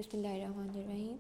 बिस्मिल्लाहिर्रहमानिर्रहीम।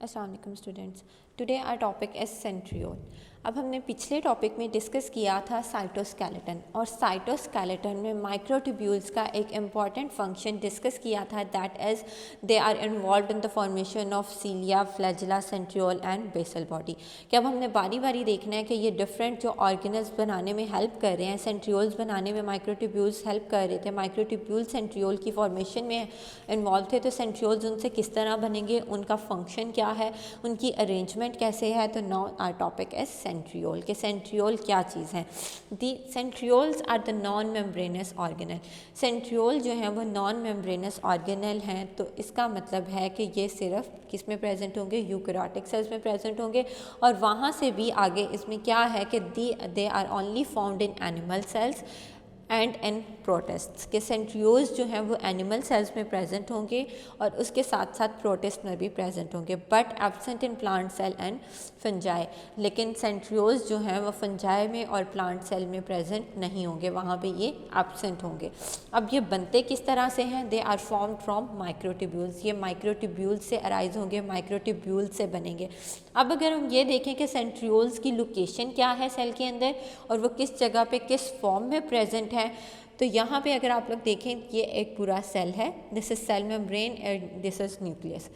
अस्सलाम वालेकुम students. Today our topic is centriole. अब हमने पिछले टॉपिक में डिस्कस किया था साइटोस्केलेटन, और साइटोस्केलेटन में माइक्रोट्यूब्यूल्स का एक इम्पॉर्टेंट फंक्शन डिस्कस किया था, that is they are involve in the formation of cilia, flagella, centriole and basal body. कि अब हमने बारी बारी देखना है कि ये डिफरेंट जो ऑर्गेनल्स बनाने में हेल्प कर रहे हैं, सेंट्रियोल्स बनाने में माइक्रोट्यूब्यूल्स हेल्प कर रहे थे, माइक्रोट्यूब्यूल सेंट्रियोल की फॉर्मेशन में इन्वॉल्व थे, तो सेंट्रियोल्स उनसे किस तरह बनेंगे, उनका फंक्शन क्या है, उनकी अरेंजमेंट कैसे है। तो now our topic is centriole. के सेंट्रियोल क्या चीज़ है। The centrioles are the non membranous organelle. Centriole जो है वो नॉन मेम्ब्रेनस ऑर्गेनल हैं, तो इसका मतलब है कि ये सिर्फ किस में प्रेजेंट होंगे, यूकैरियोटिक सेल्स में प्रेजेंट होंगे, और वहाँ से भी आगे इसमें क्या है कि they are only found in animal cells and in protists. के सेंट्रियोल्स जो हैं वो एनिमल सेल्स में प्रेजेंट होंगे और उसके साथ साथ प्रोटिस्ट में भी प्रेजेंट होंगे, but absent in plant cell and fungi. लेकिन सेंट्रियोल्स जो हैं वो फंजाई में और प्लांट सेल में प्रेजेंट नहीं होंगे, वहाँ पे ये एब्सेंट होंगे। अब ये बनते किस तरह से हैं, they are form from microtubules. ये माइक्रोट्यूब्यूल्स से अराइज होंगे, माइक्रोट्यूब्यूल्स से बनेंगे। अब अगर हम ये देखें कि सेंट्रियोल्स की लोकेशन क्या है सेल के अंदर, और वो किस जगह पे किस फॉर्म में प्रेजेंट है, तो यहाँ पे अगर आप लोग देखें, ये एक पूरा सेल है, this is cell membrane and this is nucleus.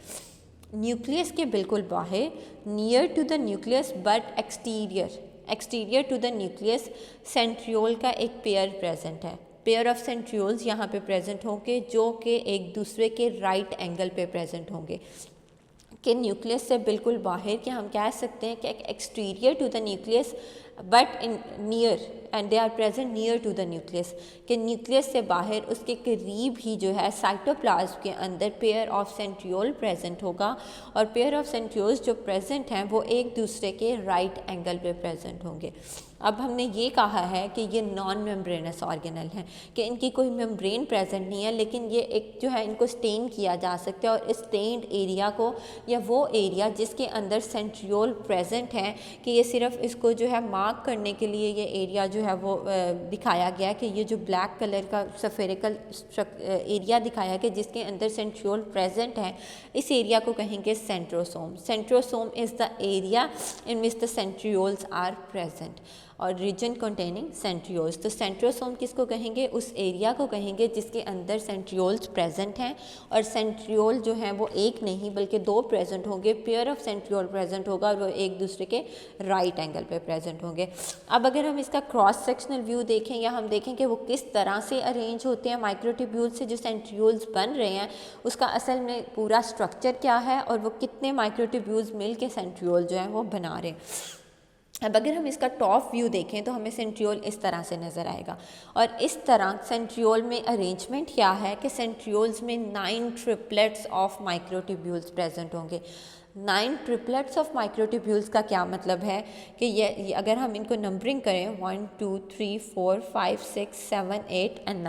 Nucleus के बिल्कुल बाहर, near to the nucleus but exterior to the nucleus, centriole का एक पेयर प्रेजेंट है। पेयर ऑफ सेंट्रियोल्स यहाँ पे प्रेजेंट होंगे जो कि एक दूसरे के राइट एंगल पे प्रेजेंट होंगे। कि न्यूक्लियस से बिल्कुल बाहर के हम कह सकते हैं कि exterior to the nucleus but in near, and they are present near to the nucleus. कि न्यूक्लियस से बाहर उसके करीब ही जो है साइटोप्लाज्म के अंदर पेयर ऑफ सेंट्रियोल प्रेजेंट होगा, और पेयर ऑफ सेंट्रियोल्स जो प्रेजेंट हैं वो एक दूसरे के राइट एंगल पे प्रेजेंट होंगे। अब हमने ये कहा है कि ये नॉन मेम्ब्रेनस ऑर्गेनल हैं, कि इनकी कोई मेम्ब्रेन प्रेजेंट नहीं है, लेकिन ये एक जो है इनको स्टेन किया जा सकता है, और इस स्टेन्ड एरिया को, या वो एरिया जिसके अंदर सेंट्रियोल प्रेजेंट है, कि ये सिर्फ इसको जो है मार्क करने के लिए ये एरिया जो है वो दिखाया गया, कि ये जो ब्लैक कलर का सफेरिकल एरिया दिखाया गया जिसके अंदर सेंट्रियोल प्रेजेंट है, इस एरिया को कहेंगे centrosome. Centrosome is the area in which the centrioles are present, और रीजन कंटेनिंग सेंट्रियोल्स। तो सेंट्रोसोम किसको कहेंगे, उस एरिया को कहेंगे जिसके अंदर सेंट्रियोल्स प्रेजेंट हैं, और सेंट्रियोल जो हैं वो एक नहीं बल्कि दो प्रेजेंट होंगे, पेयर ऑफ सेंट्रियोल प्रेजेंट होगा, और वो एक दूसरे के राइट एंगल पे प्रेजेंट होंगे। अब अगर हम इसका क्रॉस सेक्शनल व्यू देखें, या हम देखें कि वो किस तरह से अरेंज होते हैं माइक्रोट्यूब्यूल्स से जो सेंट्रियोल्स बन रहे हैं, उसका असल में पूरा स्ट्रक्चर क्या है, और वो कितने माइक्रोट्यूब्यूल्स मिल के सेंट्रियोल जो है वो बना रहे हैं। अब अगर हम इसका टॉप व्यू देखें तो हमें सेंट्रियोल इस तरह से नज़र आएगा, और इस तरह सेंट्रियोल में अरेंजमेंट क्या है कि सेंट्रियोल्स में 9 ट्रिपलेट्स ऑफ माइक्रोट्यूब्यूल्स प्रेजेंट होंगे। 9 ट्रिपलेट्स ऑफ माइक्रोट्यूब्यूल्स का क्या मतलब है कि ये अगर हम इनको नंबरिंग करें 1 2 3 4 5 6 7 8 एंड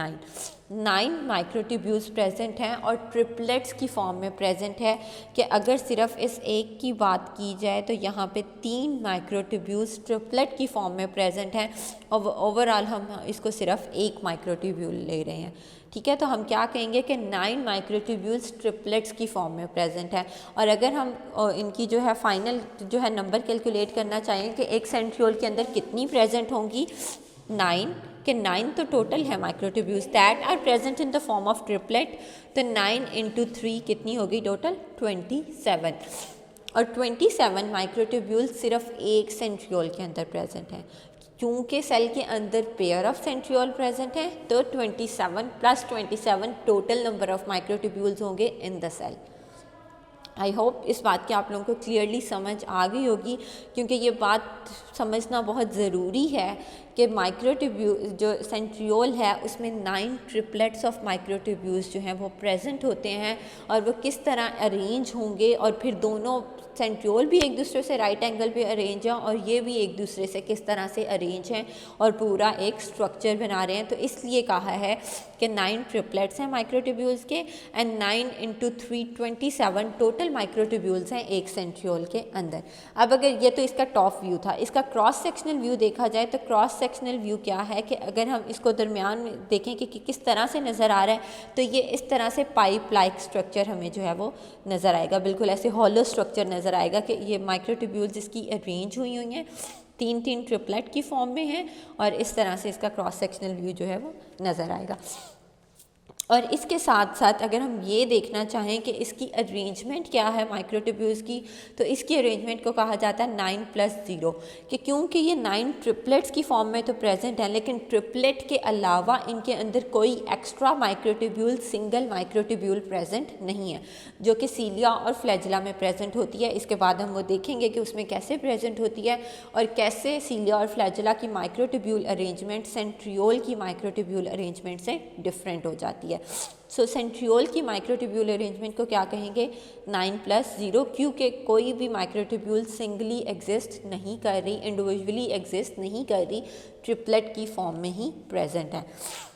9 माइक्रोट्यूब्यूल्स प्रेजेंट हैं, और ट्रिपलेट्स की फॉर्म में प्रेजेंट है। कि अगर सिर्फ इस एक की बात की जाए तो यहाँ पे 3 माइक्रोट्यूब्यूल्स ट्रिपलेट की फॉर्म में प्रेजेंट हैं, और ओवरऑल हम इसको सिर्फ एक माइक्रोट्यूब्यूल ले रहे हैं। ठीक है, तो हम क्या कहेंगे कि 9 माइक्रोट्यूब्यूल्स ट्रिपलेट्स की फॉर्म में प्रेजेंट है। और अगर हम इनकी जो है फाइनल जो है नंबर कैलकुलेट करना चाहें कि एक सेंट्रियोल के अंदर कितनी प्रेजेंट होंगी, 9, कि 9 तो टोटल है microtubules that are present in the form of triplet, तो 9 × 3 कितनी होगी टोटल, 27। और 27 माइक्रोट्यूब्यूल्स सिर्फ एक सेंट्रियोल के अंदर प्रेजेंट हैं। क्योंकि सेल के अंदर पेयर ऑफ सेंट्रियोल प्रेजेंट है, तो 27 + 27 टोटल नंबर ऑफ माइक्रोट्यूब्यूल्स होंगे in the cell. I hope इस बात की आप लोगों को क्लियरली समझ आ गई होगी, क्योंकि ये बात समझना बहुत ज़रूरी है कि माइक्रोट्यूब्यूल जो सेंट्रियोल है उसमें 9 ट्रिपलेट्स ऑफ माइक्रोट्यूब्यूल्स जो हैं वो प्रेजेंट होते हैं, और वो किस तरह अरेंज होंगे, और फिर दोनों सेंट्रियोल भी एक दूसरे से राइट एंगल पे अरेंज हैं, और ये भी एक दूसरे से किस तरह से अरेंज हैं, और पूरा एक स्ट्रक्चर बना रहे हैं। तो इसलिए कहा है कि 9 ट्रिपलेट्स हैं माइक्रोट्यूब्यूल्स के, एंड 9 × 3 27 टोटल माइक्रोट्यूब्यूल्स हैं एक सेंट्रियोल के अंदर। अब अगर ये तो इसका टॉप व्यू था, इसका क्रॉस सेक्शनल व्यू देखा जाए तो क्रॉस सेक्शनल व्यू क्या है कि अगर हम इसको दरमियान में देखें कि किस तरह से नज़र आ रहा है, तो ये इस तरह से पाइप लाइक स्ट्रक्चर हमें जो है वो नज़र आएगा, बिल्कुल ऐसे हॉलो स्ट्रक्चर नज़र आएगा कि ये माइक्रोट्यूब्यूल्स इसकी अरेंज हुई हैं, 3 ट्रिपलेट की फॉर्म में है, और इस तरह से इसका क्रॉस सेक्शनल व्यू जो है वो नज़र आएगा। और इसके साथ साथ अगर हम ये देखना चाहें कि इसकी अरेंजमेंट क्या है माइक्रोट्यूब्यूल्स की, तो इसकी अरेंजमेंट को कहा जाता है 9+0, कि क्योंकि ये 9 ट्रिपलेट्स की फॉर्म में तो प्रेजेंट है, लेकिन ट्रिपलेट के अलावा इनके अंदर कोई extra microtubule, single microtubule present नहीं है, जो कि सीलिया और फ्लैजिला में प्रेजेंट होती है। इसके बाद हम वो देखेंगे कि उसमें कैसे प्रेजेंट होती है और कैसे सीलिया और फ्लैजिला की माइक्रोट्यूब्यूल अरेंजमेंट सेंट्रियोल की माइक्रोट्यूब्यूल अरेंजमेंट से डिफरेंट हो जाती है। सो सेंट्रियोल की माइक्रोट्यूब्यूल अरेंजमेंट को क्या कहेंगे, 9+0, क्योंकि कोई भी माइक्रोट्यूब्यूल सिंगली एग्जिस्ट नहीं कर रही, इंडिविजुअली एग्जिस्ट नहीं कर रही, ट्रिपलेट की फॉर्म में ही प्रेजेंट है।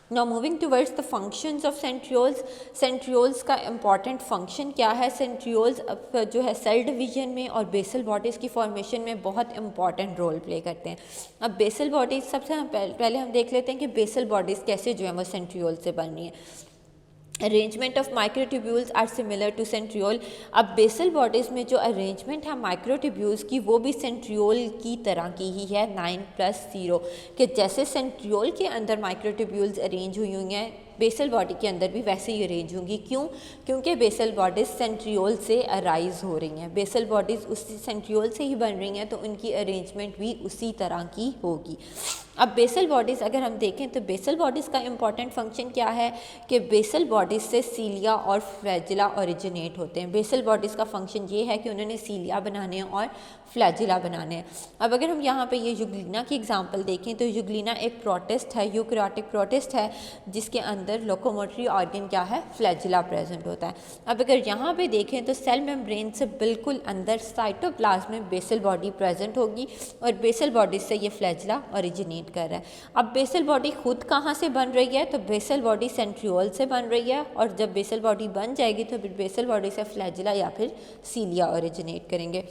Now moving towards the functions of centrioles, centrioles का important function क्या है? centrioles जो है सेल डिवीजन में और बेसल बॉडीज़ की फॉर्मेशन में बहुत इंपॉर्टेंट रोल प्ले करते हैं। अब बेसल बॉडीज़ सबसे पहले हम देख लेते हैं कि बेसल बॉडीज़ कैसे जो है वो सेंट्रियोल से बन रही हैं। Arrangement of microtubules are similar to centriole. अब बेसल बॉडीज़ में जो अरेंजमेंट है माइक्रोट्यूब्यूल्स की, वो भी सेंट्रियोल की तरह की ही है, 9+0, कि जैसे सेंट्रियोल के अंदर माइक्रोट्यूब्यूल्स अरेंज हुई हैं, बेसल बॉडी के अंदर भी वैसे ही अरेंज होंगी। क्यों? क्योंकि बेसल बॉडीज़ सेंट्रियोल से अराइज हो रही हैं, बेसल बॉडीज़ उसी सेंट्रियोल से ही बन रही हैं, तो उनकी अरेंजमेंट भी उसी तरह की होगी। अब बेसल बॉडीज़ अगर हम देखें तो बेसल बॉडीज़ का इंपॉर्टेंट फंक्शन क्या है कि बेसल बॉडीज़ से सीलिया और फ्लैजिला ओरिजिनेट होते हैं। बेसल बॉडीज़ का फंक्शन ये है कि उन्होंने सीलिया बनाने हैं और फ्लैजिला बनाने हैं। अब अगर हम यहाँ पे ये यूग्लिना की एग्जांपल देखें तो यूग्लिना एक प्रोटिस्ट है, यूकैरियोटिक प्रोटिस्ट है, जिसके अंदर लोकोमोटरी ऑर्गन क्या है, फ्लैजिला प्रेजेंट होता है। अब अगर यहाँ पे देखें तो सेल मेम्ब्रेन से बिल्कुल अंदर साइटोप्लाज्म में बेसल बॉडी प्रेजेंट होगी और बेसल बॉडी से ये फ्लैजिला ओरिजिनेट कर रहा है। अब बेसल बॉडी खुद कहाँ से बन रही है, तो बेसल बॉडी सेंट्रियोल से बन रही है, और जब बेसल बॉडी बन जाएगी तो फिर बेसल बॉडी से फ्लैजिला या फिर सीलिया ओरिजिनेट करेंगे।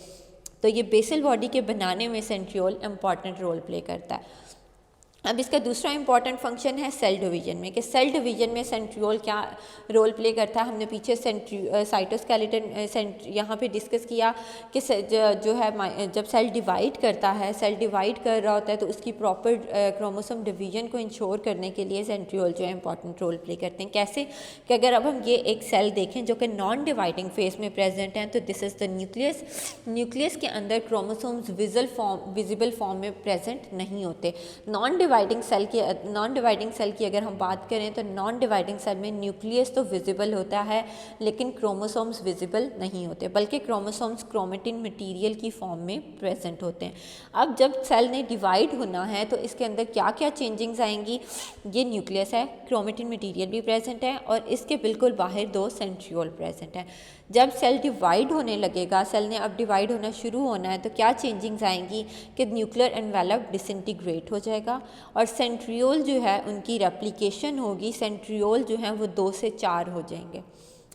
तो ये बेसल बॉडी के बनाने में सेंट्रियोल इंपॉर्टेंट रोल प्ले करता है। अब इसका दूसरा इंपॉर्टेंट फंक्शन है सेल डिवीजन में, कि सेल डिवीजन में सेंट्रियोल क्या रोल प्ले करता है। हमने पीछे साइटोस्केलेटन यहाँ पे डिस्कस किया कि जो है जब सेल डिवाइड करता है, सेल डिवाइड कर रहा होता है, तो उसकी प्रॉपर क्रोमोसोम डिवीजन को इंश्योर करने के लिए सेंट्रियोल जो है इंपॉर्टेंट रोल प्ले करते हैं। कैसे कि अगर अब हम ये एक सेल देखें जो कि नॉन डिवाइडिंग फेज में प्रेजेंट हैं, तो this is the nucleus. Nucleus के अंदर क्रोमोसोम्स विजिबल फॉर्म में प्रेजेंट नहीं होते। नॉन डिवाइडिंग सेल की अगर हम बात करें तो नॉन डिवाइडिंग सेल में न्यूक्लियस तो विजिबल होता है, लेकिन क्रोमोसोम्स विजिबल नहीं होते, बल्कि क्रोमोसोम्स क्रोमेटिन मटेरियल की फॉर्म में प्रेजेंट होते हैं। अब जब सेल ने डिवाइड होना है तो इसके अंदर क्या क्या चेंजिंग्स आएंगी, ये न्यूक्लियस है, क्रोमेटिन मटेरियल भी प्रेजेंट है, और इसके बिल्कुल बाहर 2 सेंट्रियोल प्रेजेंट है। जब सेल डिवाइड होने लगेगा, सेल ने अब डिवाइड होना शुरू होना है, तो क्या चेंजिंग्स आएंगी कि न्यूक्लियर एनवेलप डिसइंटीग्रेट हो जाएगा और सेंट्रियोल जो है उनकी रेप्लिकेशन होगी, सेंट्रियोल जो है वो 2 से 4 हो जाएंगे।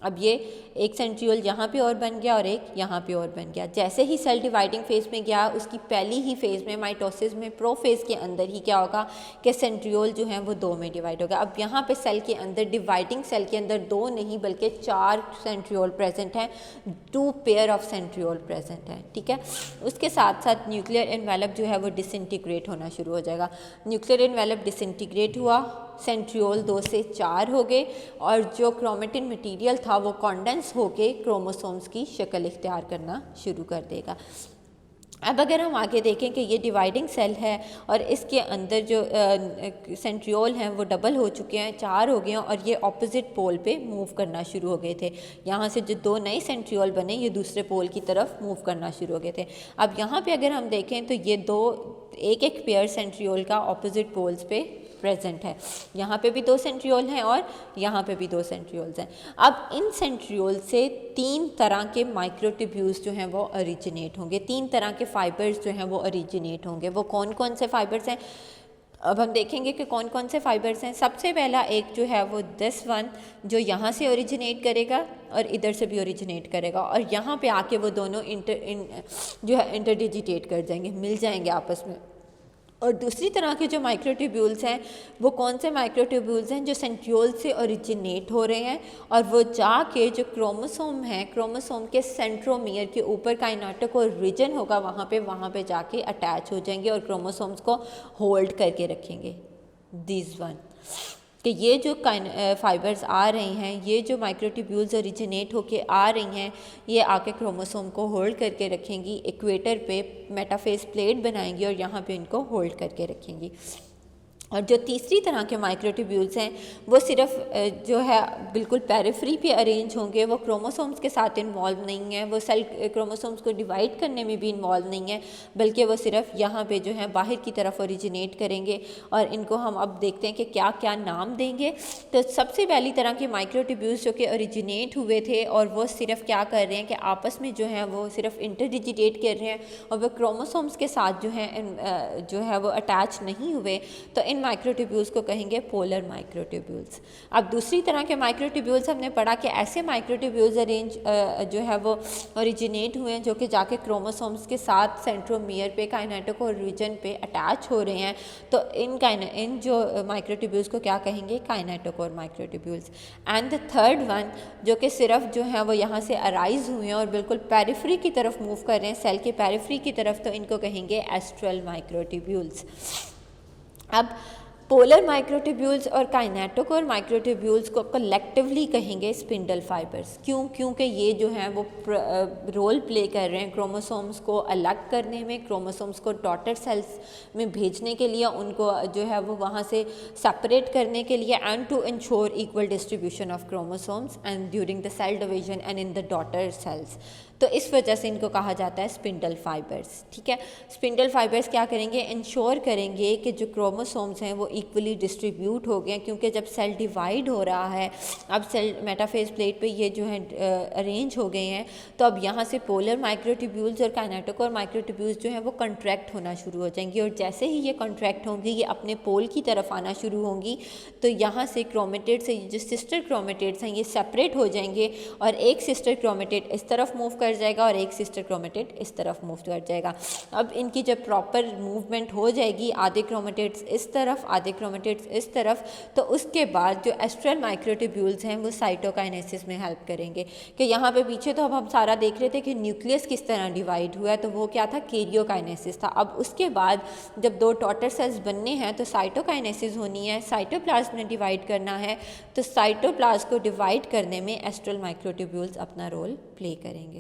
अब ये एक सेंट्रियोल यहाँ पे और बन गया और एक यहाँ पे और बन गया। जैसे ही सेल डिवाइडिंग फेज में गया, उसकी पहली ही फेज़ में माइटोसिस में प्रोफेज के अंदर ही क्या होगा कि सेंट्रियोल जो है वो 2 में डिवाइड होगा। अब यहाँ पे सेल के अंदर, डिवाइडिंग सेल के अंदर 2 नहीं बल्कि 4 सेंट्रियोल प्रेजेंट हैं, 2 पेयर ऑफ सेंट्रियोल प्रेजेंट हैं, ठीक है। उसके साथ साथ न्यूक्लियर एनवेलप जो है वो डिसइंटीग्रेट होना शुरू हो जाएगा। न्यूक्लियर एनवेलप डिसइंटीग्रेट हुआ, सेंट्रियोल 2 से 4 हो गए, और जो क्रोमेटिन मटेरियल था वो कॉन्डेंस होके क्रोमोसोम्स की शक्ल इख्तियार करना शुरू कर देगा। अब अगर हम आगे देखें कि ये डिवाइडिंग सेल है और इसके अंदर जो सेंट्रियोल हैं वो डबल हो चुके हैं, 4 हो गए हैं, और ये ऑपोजिट पोल पे मूव करना शुरू हो गए थे। यहाँ से जो 2 नए सेंट्रियोल बने, ये दूसरे पोल की तरफ मूव करना शुरू हो गए थे। अब यहाँ पे अगर हम देखें तो ये एक पेयर सेंट्रियोल का ऑपोजिट पोल्स पे प्रेजेंट है। यहाँ पे भी 2 सेंट्रियोल हैं और यहाँ पे भी 2 सेंट्रियोल्स हैं। अब इन सेंट्रियोल से 3 तरह के माइक्रोट्यूब्यूल्स जो हैं वो ओरिजिनेट होंगे, 3 तरह के फाइबर्स जो हैं वो ओरिजिनेट होंगे। वो कौन कौन से फाइबर्स हैं, अब हम देखेंगे कि कौन कौन से फाइबर्स हैं। सबसे पहला एक जो है वो दिस वन, जो यहाँ से ओरिजिनेट करेगा और इधर से भी ओरिजिनेट करेगा, और यहाँ पे आके वो दोनों जो है इंटरडिजिटेट कर जाएंगे, मिल जाएंगे आपस में। और दूसरी तरह के जो माइक्रोट्यूब्यूल्स हैं वो कौन से माइक्रोट्यूब्यूल्स हैं, जो सेंट्रियोल से ओरिजिनेट हो रहे हैं और वो जाके जो क्रोमोसोम है, क्रोमोसोम के सेंट्रोमियर के ऊपर काइनेटोकोर रीजन होगा वहाँ पे जाके अटैच हो जाएंगे और क्रोमोसोम्स को होल्ड करके रखेंगे। दिस वन कि ये जो फाइबर्स आ रही हैं, ये जो माइक्रोट्यूब्यूल्स ओरिजिनेट होके आ रही हैं, ये आके क्रोमोसोम को होल्ड करके रखेंगी, इक्वेटर पे मेटाफेज प्लेट बनाएंगी और यहाँ पे इनको होल्ड करके रखेंगी। और जो तीसरी तरह के माइक्रोट्यूब्यूल्स हैं वो सिर्फ जो है बिल्कुल पेरिफेरी पे अरेंज होंगे, वो क्रोमोसोम्स के साथ इन्वॉल्व नहीं है, वो सेल क्रोमोसोम्स को डिवाइड करने में भी इन्वॉल्व नहीं है, बल्कि वो सिर्फ यहाँ पे जो है बाहर की तरफ ओरिजिनेट करेंगे। और इनको हम अब देखते हैं कि क्या क्या नाम देंगे। तो सबसे पहली तरह के माइक्रोट्यूब्यूल्स जो कि ओरिजिनेट हुए थे और वो सिर्फ क्या कर रहे हैं कि आपस में जो है वो सिर्फ इंटरडिजिटेट कर रहे हैं और वो क्रोमोसोम्स के साथ जो है वो अटैच नहीं हुए, तो इन माइक्रोट्यूब्यूल्स को कहेंगे पोलर माइक्रोट्यूब्यूल्स। अब दूसरी तरह के माइक्रोट्यूब्यूल्स हमने पढ़ा कि ऐसे माइक्रोट्यूब्यूल्स जो है वो ओरिजिनेट हुए हैं जो कि जाके क्रोमोसोम्स के साथ सेंट्रोमियर पे काइनेटोकोर रीजन पे अटैच हो रहे हैं, तो इन जो माइक्रोट्यूब्यूल्स को क्या कहेंगे, kinetochore microtubules. And the third one जो कि सिर्फ जो है वो यहाँ से अराइज हुए हैं और बिल्कुल पेरिफेरी की तरफ मूव कर रहे हैं, सेल के पेरिफेरी की तरफ, तो इनको कहेंगे एस्ट्रल माइक्रोट्यूब्यूल्स। अब पोलर माइक्रोट्यूब्यूल्स और काइनेटोकोर माइक्रोट्यूब्यूल्स को कलेक्टिवली कहेंगे स्पिंडल फाइबर्स। क्योंकि ये जो हैं वो रोल प्ले कर रहे हैं क्रोमोसोम्स को अलग करने में, क्रोमोसोम्स को डॉटर सेल्स में भेजने के लिए, उनको जो है वो वहाँ से सेपरेट करने के लिए, and to ensure equal distribution of chromosomes and during the cell division and in the daughter cells. तो इस वजह से इनको कहा जाता है स्पिंडल फाइबर्स। ठीक है, स्पिंडल फाइबर्स क्या करेंगे, इंश्योर करेंगे कि जो क्रोमोसोम्स हैं वो इक्वली डिस्ट्रीब्यूट हो गए, क्योंकि जब सेल डिवाइड हो रहा है, अब सेल मेटाफेज प्लेट पे ये जो है अरेंज हो गए हैं, तो अब यहाँ से पोलर माइक्रोट्यूब्यूल्स और काइनेटोकोर माइक्रोट्यूब्यूल्स जो हैं वो कॉन्ट्रैक्ट होना शुरू हो जाएंगी, और जैसे ही ये कॉन्ट्रैक्ट होंगी ये अपने पोल की तरफ आना शुरू होंगी, तो यहाँ से क्रोमेटिड से जो सिस्टर क्रोमेटिड्स हैं ये सेपरेट हो जाएंगे और एक सिस्टर क्रोमेटिड इस तरफ मूव कर जाएगा और एक सिस्टर क्रोमेटिड इस तरफ मूव कर जाएगा। अब इनकी जब प्रॉपर मूवमेंट हो जाएगी, आधे क्रोमेटिड्स इस तरफ आधे क्रोमेटिड्स इस तरफ, तो उसके बाद जो एस्ट्रल माइक्रोट्यूब्यूल्स हैं वो साइटोकाइनेसिस में हेल्प करेंगे। कि यहाँ पे पीछे तो अब हम सारा देख रहे थे कि न्यूक्लियस किस तरह डिवाइड हुआ है, तो वो क्या था, कैरियोकाइनेसिस था। अब उसके बाद जब दो डॉटर सेल्स बनने हैं तो साइटोकाइनेसिस होनी है, साइटोप्लाज्म में डिवाइड करना है, तो साइटोप्लाज्म को डिवाइड करने में एस्ट्रल माइक्रोट्यूब्यूल्स अपना रोल प्ले करेंगे।